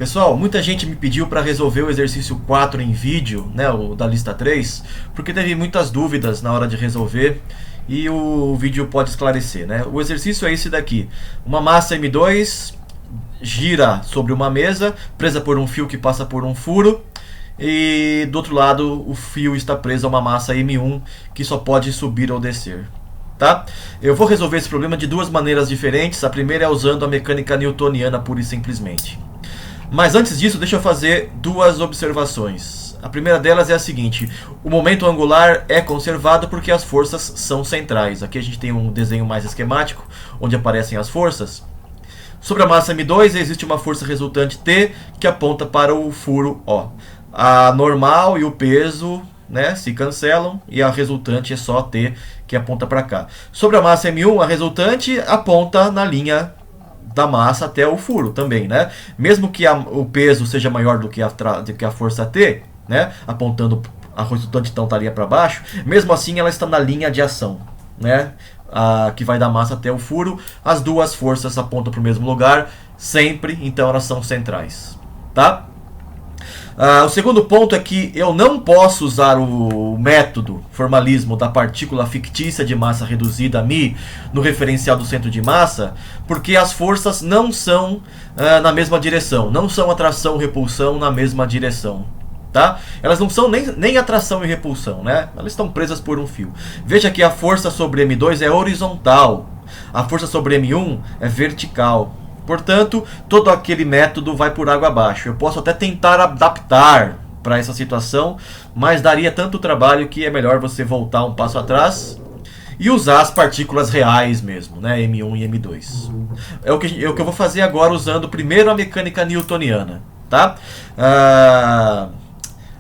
Pessoal, muita gente me pediu para resolver o exercício 4 em vídeo, né, o da lista 3, porque teve muitas dúvidas na hora de resolver e o vídeo pode esclarecer, né? O exercício é esse daqui. Uma massa M2 gira sobre uma mesa, presa por um fio que passa por um furo, e do outro lado o fio está preso a uma massa M1 que só pode subir ou descer. Tá? Eu vou resolver esse problema de duas maneiras diferentes. A primeira é usando a mecânica newtoniana pura e simplesmente. Mas antes disso, deixa eu fazer duas observações. A primeira delas é a seguinte: o momento angular é conservado porque as forças são centrais. Aqui a gente tem um desenho mais esquemático, onde aparecem as forças. Sobre a massa M2 existe uma força resultante T que aponta para o furo O. A normal e o peso, né, se cancelam e a resultante é só T que aponta para cá. Sobre a massa M1, a resultante aponta na linha da massa até o furo também, né? Mesmo que o peso seja maior do que a força T, né, apontando a resultante então estaria para baixo, mesmo assim ela está na linha de ação, né? Que vai da massa até o furo. As duas forças apontam para o mesmo lugar sempre, então elas são centrais, tá? O segundo ponto é que eu não posso usar o método formalismo da partícula fictícia de massa reduzida μ no referencial do centro de massa, porque as forças não são na mesma direção, não são atração e repulsão na mesma direção. Tá? Elas não são nem atração e repulsão, né? Elas estão presas por um fio. Veja que a força sobre M2 é horizontal, a força sobre M1 é vertical. Portanto, todo aquele método vai por água abaixo. Eu posso até tentar adaptar para essa situação, mas daria tanto trabalho que é melhor você voltar um passo atrás e usar as partículas reais mesmo, né? M1 e M2. É o que eu vou fazer agora usando primeiro a mecânica newtoniana, tá?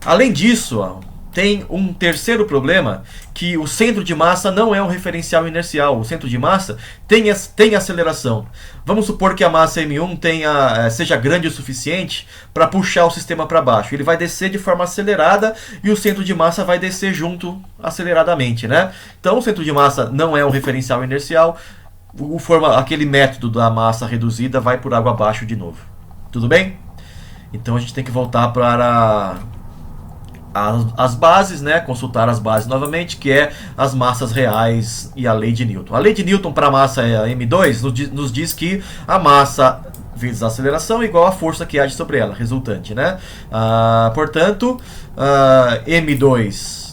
Além disso, tem um terceiro problema, que o centro de massa não é um referencial inercial. O centro de massa tem aceleração. Vamos supor que a massa M1 seja grande o suficiente para puxar o sistema para baixo. Ele vai descer de forma acelerada e o centro de massa vai descer junto aceleradamente, né? Então o centro de massa não é um referencial inercial. Aquele método da massa reduzida vai por água abaixo de novo. Tudo bem? Então a gente tem que voltar para as bases, né? Consultar as bases novamente, que é as massas reais e a lei de Newton. A lei de Newton para a massa M2 nos diz que a massa vezes a aceleração é igual à força que age sobre ela, resultante, né? Portanto, M2,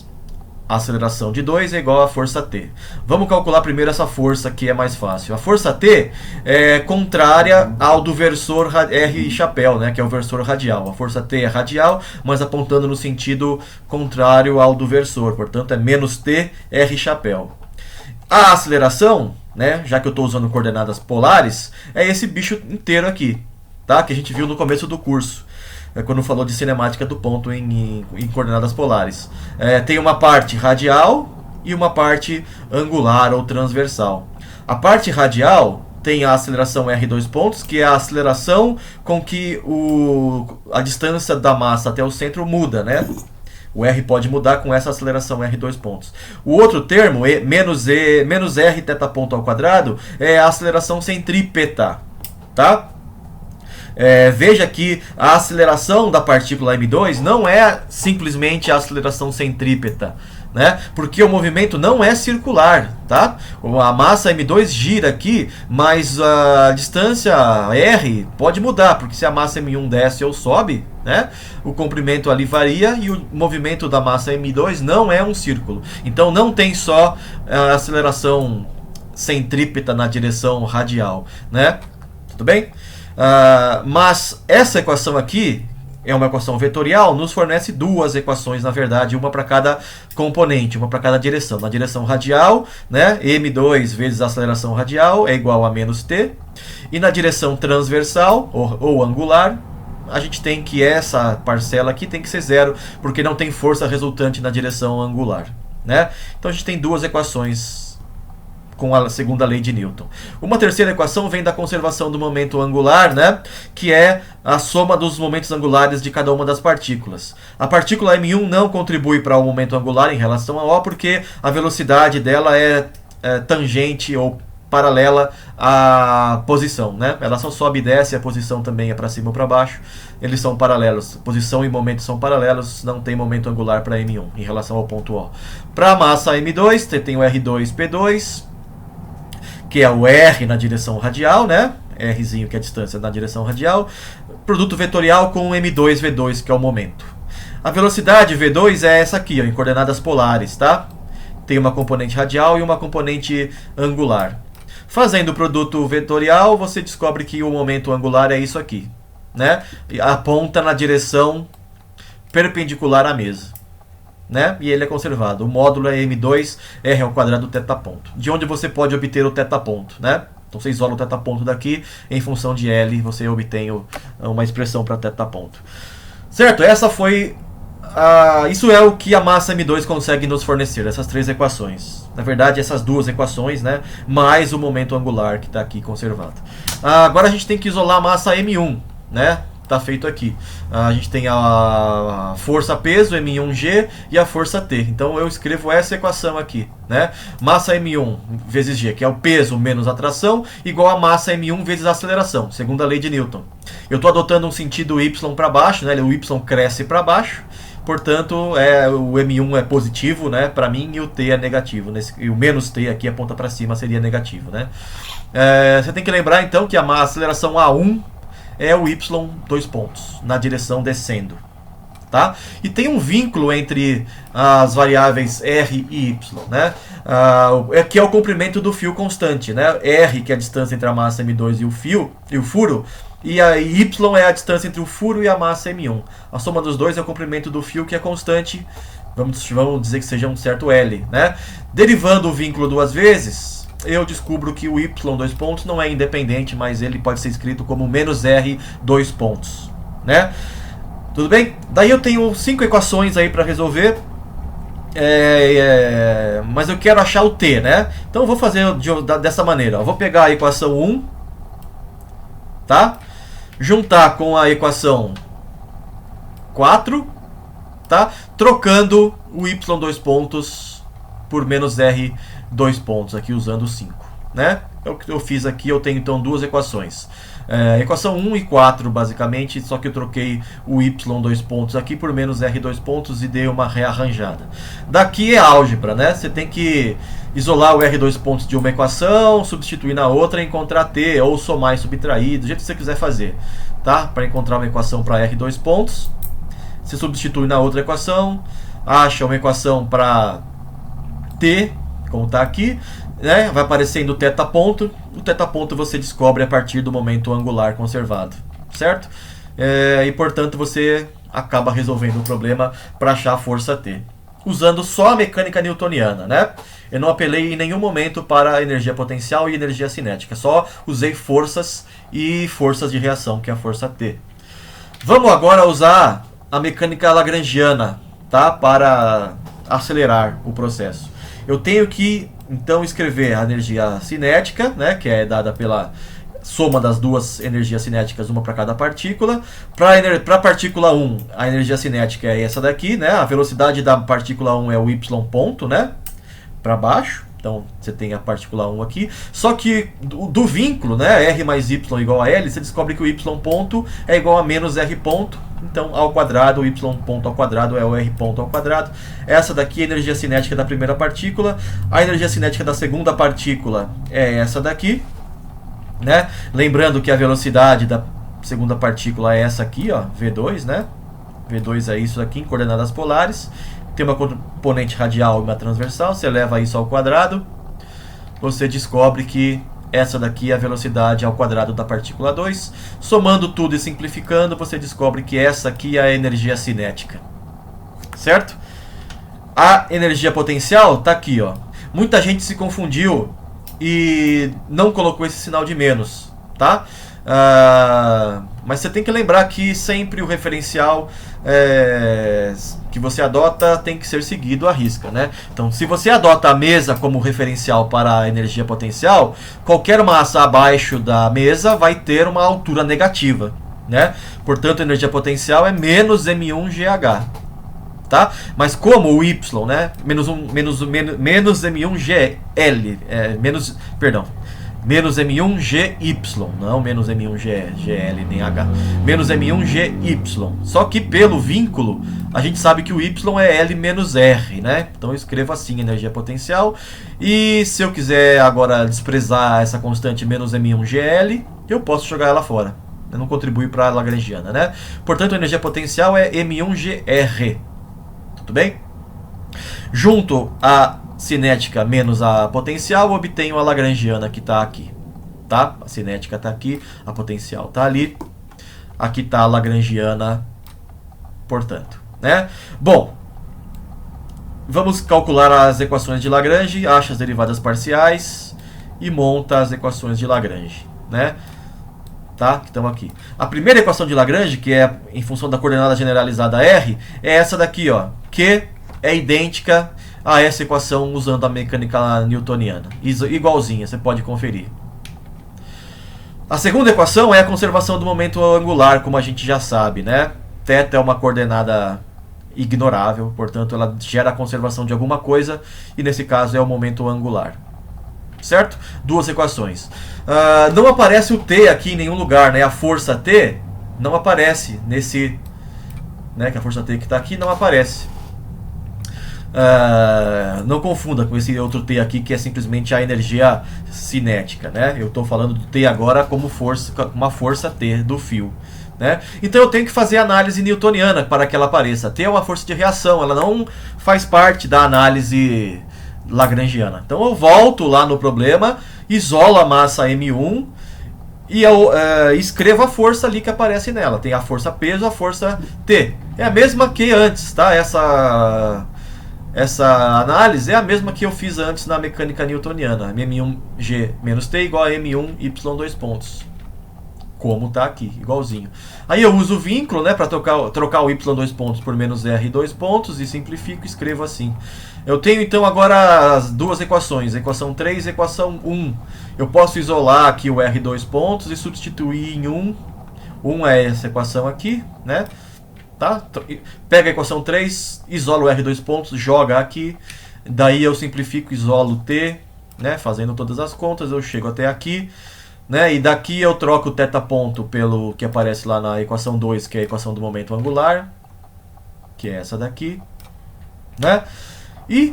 a aceleração de 2 é igual à força T. Vamos calcular primeiro essa força, que é mais fácil. A força T é contrária ao do versor R chapéu, né, que é o versor radial. A força T é radial, mas apontando no sentido contrário ao do versor. Portanto, é menos T, R chapéu. A aceleração, né, já que eu estou usando coordenadas polares, é esse bicho inteiro aqui, tá, que a gente viu no começo do curso, quando falou de cinemática do ponto em coordenadas polares. Tem uma parte radial e uma parte angular ou transversal. A parte radial tem a aceleração R2 pontos, que é a aceleração com que a distância da massa até o centro muda, né? O R pode mudar com essa aceleração R2 pontos. O outro termo, menos R θ ponto ao quadrado, é a aceleração centrípeta, tá? Veja que a aceleração da partícula M2 não é simplesmente a aceleração centrípeta, né? Porque o movimento não é circular, tá? A massa M2 gira aqui, mas a distância R pode mudar, porque se a massa M1 desce ou sobe, né, o comprimento ali varia e o movimento da massa M2 não é um círculo. Então não tem só a aceleração centrípeta na direção radial, né? Tudo bem? Mas essa equação aqui é uma equação vetorial, nos fornece duas equações, na verdade, uma para cada componente, uma para cada direção. Na direção radial, né, M2 vezes a aceleração radial é igual a menos T, e na direção transversal ou angular, a gente tem que essa parcela aqui tem que ser zero, porque não tem força resultante na direção angular, né? Então a gente tem duas equações com a segunda lei de Newton. Uma terceira equação vem da conservação do momento angular, né, que é a soma dos momentos angulares de cada uma das partículas. A partícula M1 não contribui para o momento angular em relação a O, porque a velocidade dela é tangente ou paralela à posição, né? Ela só sobe e desce, a posição também é para cima ou para baixo. Eles são paralelos, posição e momento são paralelos, não tem momento angular para M1 em relação ao ponto O. Para a massa M2, você tem o R2P2, que é o R na direção radial, né? Rzinho que é a distância na direção radial. Produto vetorial com M2V2, que é o momento. A velocidade V2 é essa aqui, ó, em coordenadas polares, tá? Tem uma componente radial e uma componente angular. Fazendo o produto vetorial, você descobre que o momento angular é isso aqui, né? Aponta na direção perpendicular à mesa, né? E ele é conservado. O módulo é M2R ao quadrado θ-ponto. De onde você pode obter o θ-ponto, né? Então você isola o θ-ponto daqui, em função de L, você obtém uma expressão para θ-ponto. Certo? Essa foi... isso é o que a massa M2 consegue nos fornecer, essas três equações. Na verdade, essas duas equações, né? Mais o momento angular que está aqui conservado. Agora a gente tem que isolar a massa M1, né? Está feito aqui. A gente tem a força-peso, M1G, e a força T. Então eu escrevo essa equação aqui, né? Massa M1 vezes G, que é o peso menos a tração, igual a massa M1 vezes a aceleração, segundo a lei de Newton. Eu estou adotando um sentido Y para baixo, né? O Y cresce para baixo. Portanto, o M1 é positivo, né, para mim, e o T é negativo. E o menos T aqui aponta para cima, seria negativo, né? Você tem que lembrar, então, que a aceleração A1 é o Y, dois pontos, na direção descendo. Tá? E tem um vínculo entre as variáveis R e Y, né? Que é o comprimento do fio constante, né? R, que é a distância entre a massa M2 e o furo, e a Y é a distância entre o furo e a massa M1. A soma dos dois é o comprimento do fio, que é constante. Vamos dizer que seja um certo L, né? Derivando o vínculo duas vezes, eu descubro que o Y, dois pontos, não é independente, mas ele pode ser escrito como menos R, dois pontos, né? Tudo bem? Daí eu tenho 5 equações aí para resolver. Mas eu quero achar o T, né? Então eu vou fazer dessa maneira. Eu vou pegar a equação 1, tá? Juntar com a equação 4, tá? Trocando o Y, dois pontos, por menos R, dois pontos, aqui usando 5, né? É o que eu fiz aqui. Eu tenho então duas equações. Equação 1 e 4, basicamente, só que eu troquei o Y, dois pontos aqui por menos R, dois pontos, e dei uma rearranjada. Daqui é álgebra, né? Você tem que isolar o R, dois pontos de uma equação, substituir na outra e encontrar T, ou somar e subtrair, do jeito que você quiser fazer, tá? Para encontrar uma equação para R, dois pontos, você substitui na outra equação, acha uma equação para T, como está aqui, né? Vai aparecendo o θ-ponto. O θ-ponto você descobre a partir do momento angular conservado, certo? E portanto você acaba resolvendo o problema para achar a força T, usando só a mecânica newtoniana, né? Eu não apelei em nenhum momento para a energia potencial e energia cinética, só usei forças e forças de reação, que é a força T. Vamos agora usar a mecânica lagrangiana, tá? Para acelerar o processo. Eu tenho que então escrever a energia cinética, né, que é dada pela soma das duas energias cinéticas, uma para cada partícula. Para a partícula 1, a energia cinética é essa daqui, né? A velocidade da partícula 1 é o y ponto, né? Para baixo. Então você tem a partícula 1 aqui. Só que do vínculo, né, R mais y igual a L, você descobre que o y ponto é igual a menos R ponto. Então, ao quadrado, o y ponto ao quadrado é o R ponto ao quadrado. Essa daqui é a energia cinética da primeira partícula. A energia cinética da segunda partícula é essa daqui, né? Lembrando que a velocidade da segunda partícula é essa aqui, ó, V2, né? V2 é isso aqui em coordenadas polares. Tem uma componente radial e uma transversal. Você leva isso ao quadrado, você descobre que essa daqui é a velocidade ao quadrado da partícula 2. Somando tudo e simplificando, você descobre que essa aqui é a energia cinética, certo? A energia potencial está aqui, ó. Muita gente se confundiu e não colocou esse sinal de menos, tá? Mas você tem que lembrar que sempre o referencial que você adota tem que ser seguido à risca, né? Então, se você adota a mesa como referencial para a energia potencial, qualquer massa abaixo da mesa vai ter uma altura negativa, né? Portanto, a energia potencial é menos M1GH, tá? Mas como o Y, né? Menos M1GL, Menos M1GY, não menos M1GL nem H. Menos M1GY. Só que pelo vínculo, a gente sabe que o Y é L menos R, né? Então eu escrevo assim, energia potencial. E se eu quiser agora desprezar essa constante menos M1GL, eu posso jogar ela fora. Eu não contribui para a lagrangiana, né? Portanto, a energia potencial é M1GR. Tudo bem? Junto a cinética menos a potencial, obtenho a lagrangiana que está aqui, tá? A cinética está aqui, a potencial está ali. Aqui está a lagrangiana, portanto, né? Bom, vamos calcular as equações de Lagrange, acha as derivadas parciais e monta as equações de Lagrange, né? Tá? Que estão aqui. A primeira equação de Lagrange, que é em função da coordenada generalizada R, é essa daqui, ó, que é idêntica a essa equação usando a mecânica newtoniana. Igualzinha, você pode conferir. A segunda equação é a conservação do momento angular, como a gente já sabe, né? Θ é uma coordenada ignorável, portanto ela gera a conservação de alguma coisa, e nesse caso é o momento angular. Certo? Duas equações. Não aparece o T aqui em nenhum lugar, né? A força T não aparece nesse... né? Que a força T que está aqui não aparece. Não confunda com esse outro T aqui, que é simplesmente a energia cinética, né? Eu estou falando do T agora como força, uma força T do fio, né? Então eu tenho que fazer análise newtoniana para que ela apareça. T é uma força de reação, ela não faz parte da análise lagrangiana. Então eu volto lá no problema, isolo a massa M1 e eu escrevo a força ali que aparece nela. Tem a força peso, a força T. É a mesma que antes, tá? Essa análise é a mesma que eu fiz antes na mecânica newtoniana. M1G menos T igual a M1Y 2 pontos. Como está aqui, igualzinho. Aí eu uso o vínculo, né, para trocar o Y 2 pontos por menos R 2 pontos e simplifico e escrevo assim. Eu tenho então agora as duas equações, equação 3 e equação 1. Eu posso isolar aqui o R 2 pontos e substituir em 1. 1 é essa equação aqui, né? Tá? Pega a equação 3, isola o R 2 pontos, joga aqui. Daí eu simplifico, isolo o T, né? Fazendo todas as contas, eu chego até aqui. Né? E daqui eu troco o θ ponto pelo que aparece lá na equação 2, que é a equação do momento angular, que é essa daqui, né? E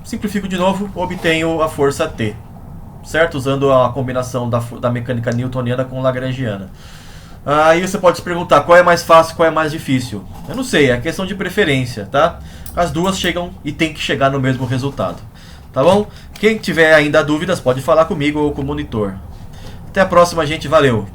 simplifico de novo, obtenho a força T, certo? Usando a combinação da mecânica newtoniana com lagrangiana. Aí você pode se perguntar qual é mais fácil, qual é mais difícil. Eu não sei, é questão de preferência, tá? As duas chegam e tem que chegar no mesmo resultado, tá bom? Quem tiver ainda dúvidas pode falar comigo ou com o monitor. Até a próxima, gente. Valeu!